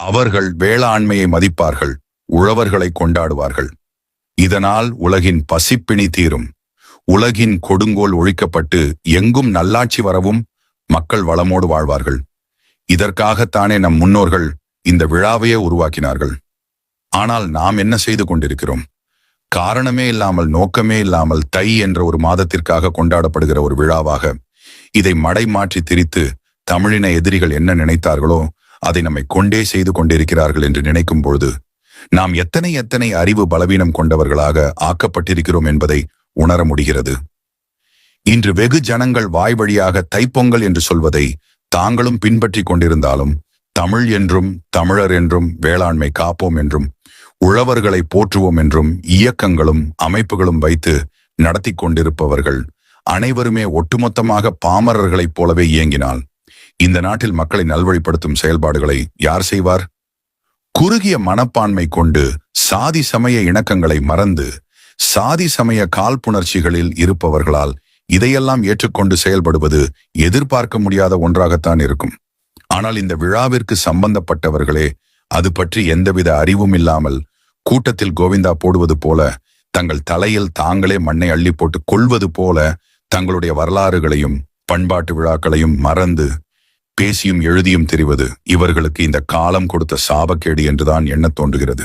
அவர்கள் வேளாண்மையை மதிப்பார்கள், உழவர்களை கொண்டாடுவார்கள். இதனால் உலகின் பசிப்பிணி தீரும். உலகின் கொடுங்கோல் ஒழிக்கப்பட்டு எங்கும் நல்லாட்சி வரவும் மக்கள் வளமோடு வாழ்வார்கள். இதற்காகத்தானே நம் முன்னோர்கள் இந்த விழாவையே உருவாக்கினார்கள். ஆனால் நாம் என்ன செய்து கொண்டிருக்கிறோம்? காரணமே இல்லாமல், நோக்கமே இல்லாமல் தை என்ற ஒரு மாதத்திற்காக கொண்டாடப்படுகிற ஒரு விழாவாக இதை மடை மாற்றி திரித்து தமிழின எதிரிகள் என்ன நினைத்தார்களோ அதை நம்மை கொண்டே செய்து கொண்டிருக்கிறார்கள் என்று நினைக்கும் பொழுது நாம் எத்தனை எத்தனை அறிவு பலவீனம் கொண்டவர்களாக ஆக்கப்பட்டிருக்கிறோம் என்பதை உணர முடிகிறது. இன்று வெகு ஜனங்கள் வாய் வழியாக தைப்பொங்கல் என்று சொல்வதை தாங்களும் பின்பற்றி கொண்டிருந்தாலும் தமிழ் என்றும், தமிழர் என்றும், வேளாண்மை காப்போம் என்றும், உழவர்களை போற்றுவோம் என்றும் இயக்கங்களும் அமைப்புகளும் வைத்து நடத்தி கொண்டிருப்பவர்கள் அனைவருமே ஒட்டுமொத்தமாக பாமரர்களைப் போலவே இயங்கினால் இந்த நாட்டில் மக்களை நல்வழிப்படுத்தும் செயல்பாடுகளை யார் செய்வார்? குறுகிய மனப்பான்மை கொண்டு சாதி சமய இணக்கங்களை மறந்து சாதி சமய காழ்ப்புணர்ச்சிகளில் இருப்பவர்களால் இதையெல்லாம் ஏற்றுக்கொண்டு செயல்படுவது எதிர்பார்க்க முடியாத ஒன்றாகத்தான் இருக்கும். ஆனால் இந்த விழாவிற்கு சம்பந்தப்பட்டவர்களே அது பற்றி எந்தவித அறிவும் இல்லாமல் கூட்டத்தில் கோவிந்தா போடுவது போல, தங்கள் தலையில் தாங்களே மண்ணை அள்ளி போட்டு கொள்வது போல தங்களுடைய வரலாறுகளையும் பண்பாட்டு விழாக்களையும் மறந்து பேசியும் எழுதியும் தெரிவது இவர்களுக்கு இந்த காலம் கொடுத்த சாபக்கேடு என்றுதான் எண்ணத் தோன்றுகிறது.